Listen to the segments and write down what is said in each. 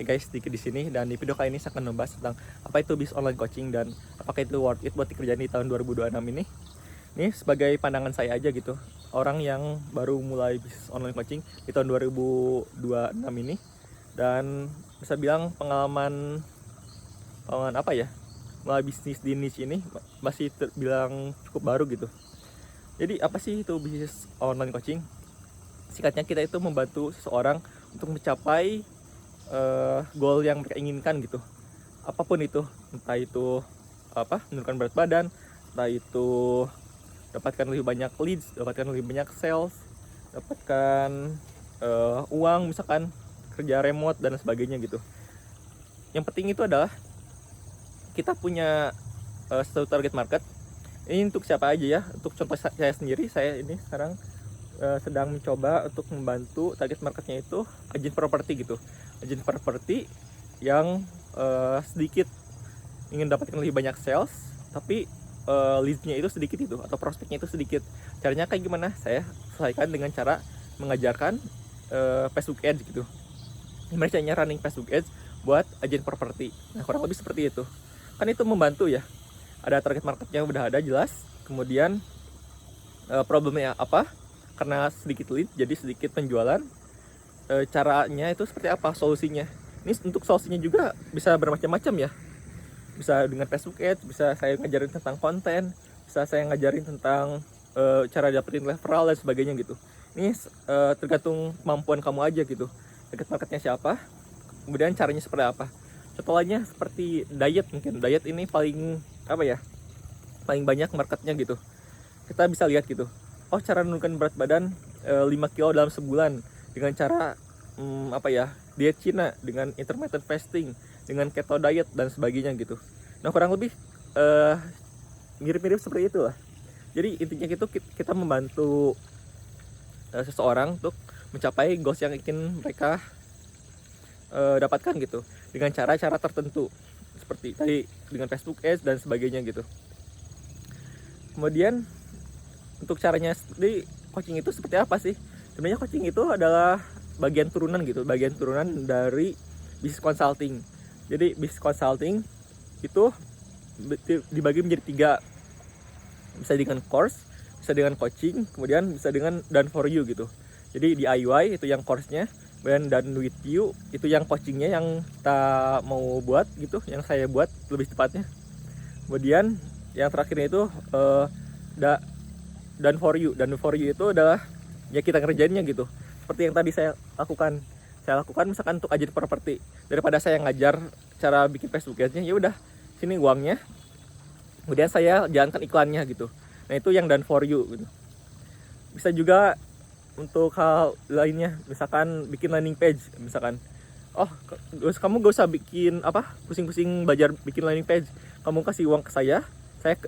Oke guys, sedikit di sini, dan di video kali ini saya akan membahas tentang apa itu bisnis online coaching dan apakah itu worth it buat dikerjain di tahun 2026 ini. Ini sebagai pandangan saya aja gitu. Orang yang baru mulai bisnis online coaching di tahun 2026 ini, dan bisa bilang pengalaman apa ya? Mulai bisnis di niche ini masih terbilang cukup baru gitu. Jadi apa sih itu bisnis online coaching? Singkatnya, kita itu membantu seseorang untuk mencapai goal yang mereka inginkan gitu, apapun itu, entah itu menurunkan berat badan, entah itu dapatkan lebih banyak leads, dapatkan lebih banyak sales, dapatkan uang, misalkan kerja remote dan sebagainya gitu. Yang penting itu adalah kita punya satu target market. Ini untuk siapa aja ya? Untuk contoh saya sendiri, saya ini sekarang sedang mencoba untuk membantu target marketnya itu agen properti gitu, agen properti yang sedikit ingin dapatkan lebih banyak sales, tapi leadsnya itu sedikit itu, atau prospeknya itu sedikit. Caranya kayak gimana? Saya selesaikan dengan cara mengajarkan Facebook Ads gitu. Gimana caranya running Facebook Ads buat agen properti. Nah, kurang lebih seperti itu. Kan itu membantu ya. Ada target marketnya udah ada jelas. Kemudian problemnya apa? Karena sedikit lead, jadi sedikit penjualan. Caranya itu seperti apa? Solusinya. Ini untuk solusinya juga bisa bermacam-macam ya. Bisa dengan Facebook Ads, bisa saya ngajarin tentang konten, bisa saya ngajarin tentang cara dapetin referral dan sebagainya gitu. Ini tergantung kemampuan kamu aja gitu. Target marketnya siapa, kemudian caranya seperti apa. Contoh lainnya seperti diet, mungkin diet ini paling paling banyak marketnya gitu. Kita bisa lihat gitu, oh, cara menurunkan berat badan 5 kilo dalam sebulan dengan cara diet Cina, dengan intermittent fasting, dengan keto diet dan sebagainya gitu. Nah, kurang lebih mirip-mirip seperti itulah. Jadi intinya gitu, kita membantu seseorang untuk mencapai goals yang ingin mereka dapatkan gitu, dengan cara-cara tertentu seperti tadi, dengan Facebook Ads dan sebagainya gitu. Kemudian untuk caranya di coaching itu seperti apa sih? Sebenarnya coaching itu adalah bagian turunan gitu, bagian turunan dari business consulting. Jadi business consulting itu dibagi menjadi 3. Bisa dengan course, bisa dengan coaching, kemudian bisa dengan done for you gitu. Jadi DIY itu yang course-nya, kemudian done with you itu yang coachingnya yang kita mau buat gitu, yang saya buat lebih tepatnya. Kemudian yang terakhirnya itu done for you. Done for you itu adalah ya kita ngerjainnya gitu. Seperti yang tadi saya lakukan. Saya lakukan misalkan untuk agen properti. Daripada saya ngajar cara bikin Facebook Ads-nya, ya udah, sini uangnya. Kemudian saya jalankan iklannya gitu. Nah, itu yang done for you gitu. Bisa juga untuk hal lainnya, misalkan bikin landing page, misalkan. Oh, kamu gak usah bikin pusing-pusing belajar bikin landing page. Kamu kasih uang ke saya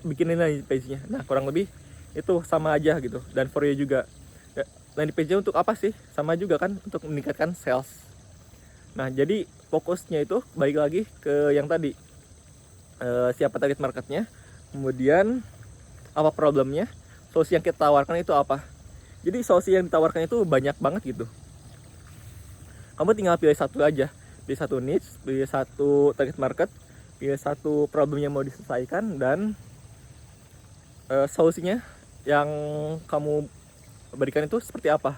bikinin landing page-nya. Nah, kurang lebih itu sama aja gitu. Dan for you juga. Landing page-nya untuk apa sih? Sama juga kan, untuk meningkatkan sales. Nah, jadi fokusnya itu balik lagi ke yang tadi. Siapa target marketnya, kemudian apa problemnya, solusi yang kita tawarkan itu apa. Jadi solusi yang ditawarkan itu banyak banget gitu. Kamu tinggal pilih satu aja. Pilih satu niche, pilih satu target market, pilih satu problem yang mau diselesaikan, dan solusinya yang kamu berikan itu seperti apa.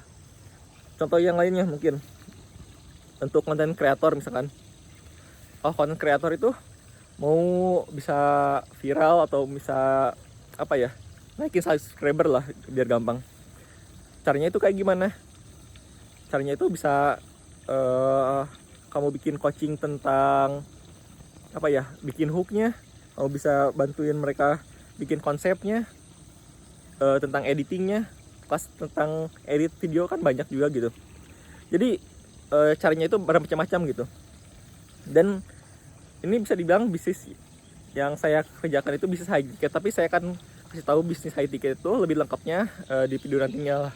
Contoh yang lainnya mungkin untuk konten kreator misalkan. Oh, konten kreator itu mau bisa viral atau bisa naikin subscriber lah biar gampang. Caranya itu kayak gimana? Caranya itu bisa kamu bikin coaching tentang bikin hooknya. Kamu bisa bantuin mereka bikin konsepnya, tentang editingnya, kelas tentang edit video kan banyak juga gitu. Jadi caranya itu bermacam-macam gitu. Dan ini bisa dibilang bisnis yang saya kerjakan itu bisnis high ticket, tapi saya akan kasih tahu bisnis high ticket itu lebih lengkapnya di video nantinya lah.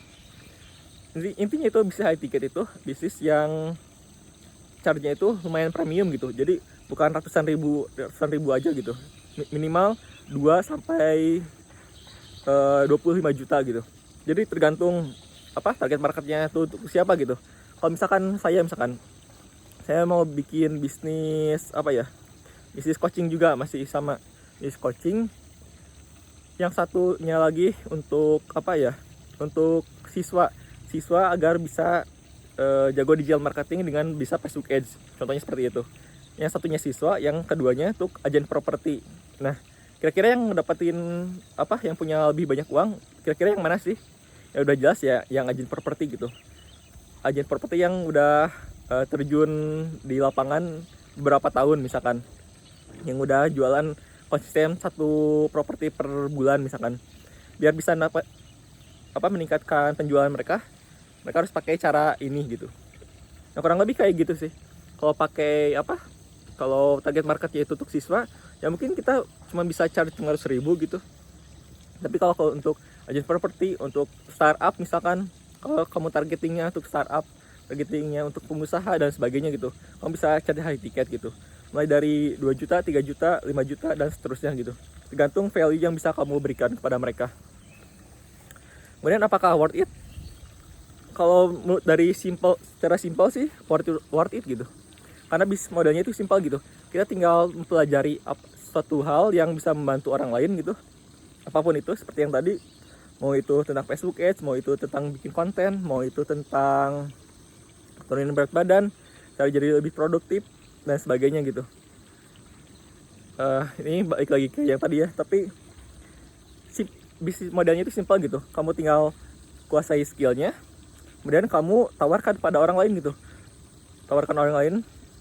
Intinya itu bisnis high ticket itu bisnis yang charge-nya itu lumayan premium gitu. Jadi bukan ratusan ribu aja gitu. Minimal 2 sampai 25 juta gitu. Jadi tergantung target marketnya tuh untuk siapa gitu. Kalau misalkan saya saya mau bikin bisnis apa ya, bisnis coaching juga, masih sama bisnis coaching. Yang satunya lagi untuk apa ya, untuk siswa agar bisa jago digital marketing dengan bisa Facebook Ads, contohnya seperti itu. Yang satunya siswa, yang keduanya untuk agen properti. Nah, kira-kira yang dapetin apa, yang punya lebih banyak uang, kira-kira yang mana sih? Ya udah jelas ya yang agen properti gitu. Agen properti yang udah terjun di lapangan beberapa tahun misalkan, yang udah jualan konsisten satu properti per bulan misalkan. Biar bisa dapat meningkatkan penjualan mereka harus pakai cara ini gitu. Nah, kurang lebih kayak gitu sih. Kalau pakai kalau target marketnya itu untuk siswa, ya mungkin kita cuma bisa cari 500.000 gitu. Tapi kalau untuk agen properti, untuk startup misalkan, kalau kamu targetingnya untuk startup, targetingnya untuk pengusaha dan sebagainya gitu, kamu bisa cari high ticket gitu. Mulai dari 2 juta, 3 juta, 5 juta dan seterusnya gitu. Tergantung value yang bisa kamu berikan kepada mereka. Kemudian apakah worth it? Kalau dari secara simpel sih worth it gitu. Karena bisnis modelnya itu simpel gitu. Kita tinggal mempelajari suatu hal yang bisa membantu orang lain gitu. Apapun itu, seperti yang tadi, mau itu tentang Facebook Ads, mau itu tentang bikin konten, mau itu tentang turunin berat badan, cara jadi lebih produktif dan sebagainya gitu. Ini balik lagi ke yang tadi ya, tapi bisnis modelnya itu simpel gitu. Kamu tinggal kuasai skillnya, kemudian kamu tawarkan pada orang lain gitu. Tawarkan orang lain.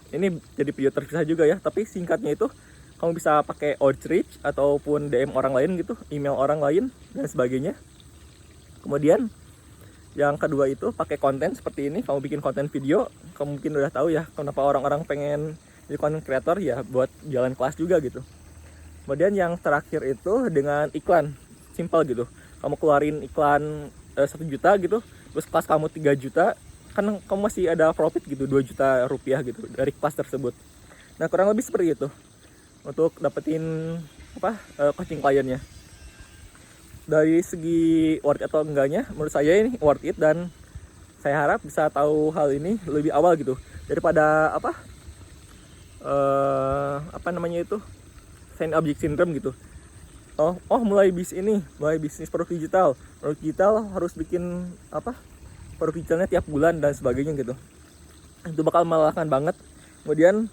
Ini jadi video terpisah juga ya, tapi singkatnya itu kamu bisa pakai outreach ataupun DM orang lain gitu, email orang lain dan sebagainya. Kemudian yang kedua itu pakai konten seperti ini. Kamu bikin konten video. Kamu mungkin udah tahu ya kenapa orang-orang pengen jadi content creator, ya buat jalan kelas juga gitu. Kemudian yang terakhir itu dengan iklan. Simple gitu. Kamu keluarin iklan 1 juta gitu, terus kelas kamu 3 juta, kan kamu masih ada profit gitu, 2 juta rupiah gitu dari kelas tersebut. Nah, kurang lebih seperti itu untuk dapetin coaching kliennya. Dari segi worth it atau enggaknya, menurut saya ini worth it, dan saya harap bisa tahu hal ini lebih awal gitu, daripada sign object syndrome gitu. Mulai bisnis produk digital harus bikin produk digitalnya tiap bulan dan sebagainya gitu. Itu bakal melelahkan banget. Kemudian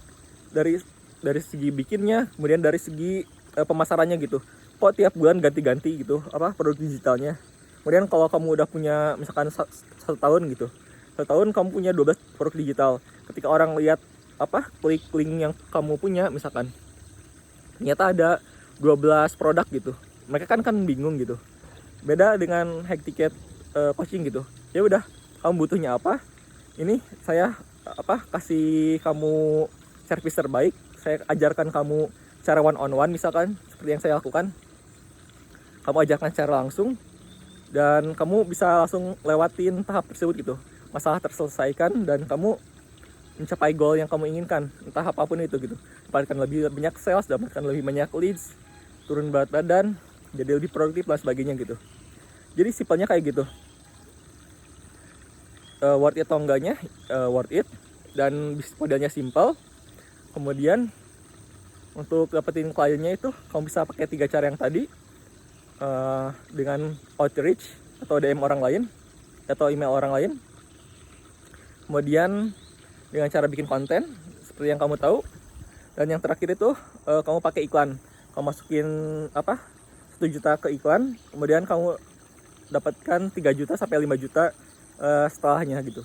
dari segi bikinnya, kemudian dari segi pemasarannya gitu, kok tiap bulan ganti-ganti gitu produk digitalnya. Kemudian kalau kamu udah punya misalkan 1 tahun gitu, 1 tahun kamu punya 12 produk digital, ketika orang lihat klik link yang kamu punya misalkan, ternyata ada 12 produk gitu, mereka kan bingung gitu. Beda dengan high ticket coaching gitu, ya udah kamu butuhnya apa, ini saya kasih kamu servis terbaik, saya ajarkan kamu cara one on one misalkan, seperti yang saya lakukan. Kamu ajarkan secara langsung dan kamu bisa langsung lewatin tahap tersebut gitu, masalah terselesaikan dan kamu mencapai goal yang kamu inginkan, entah apapun itu gitu. Dapatkan lebih banyak sales, dapatkan lebih banyak leads, turun berat badan, jadi lebih produktif dan sebagainya gitu. Jadi simpelnya kayak gitu. Worth it atau enggaknya, worth it, dan bisnis modelnya simple. Kemudian untuk dapetin kliennya itu kamu bisa pakai 3 cara yang tadi, dengan outreach atau DM orang lain atau email orang lain. Kemudian dengan cara bikin konten seperti yang kamu tahu. Dan yang terakhir itu kamu pakai iklan. Kamu masukin 1 juta ke iklan, kemudian kamu dapatkan 3 juta sampai 5 juta setelahnya gitu.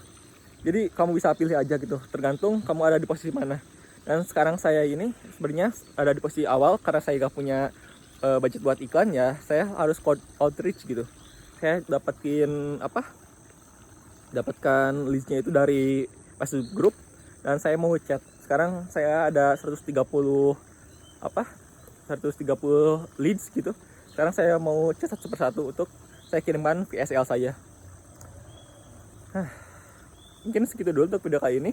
Jadi kamu bisa pilih aja gitu, tergantung kamu ada di posisi mana. Dan sekarang saya ini sebenarnya ada di posisi awal karena saya gak punya budget buat iklan, ya saya harus outreach gitu. Saya dapatkan listnya itu dari Facebook group dan saya mau chat. Sekarang saya ada 130 leads gitu. Sekarang saya mau chat satu persatu untuk saya kirimkan VSL saya. Mungkin segitu dulu untuk video kali ini.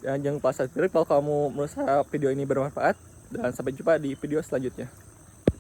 Dan jangan lupa subscribe kalau kamu merasa video ini bermanfaat. Dan sampai jumpa di video selanjutnya.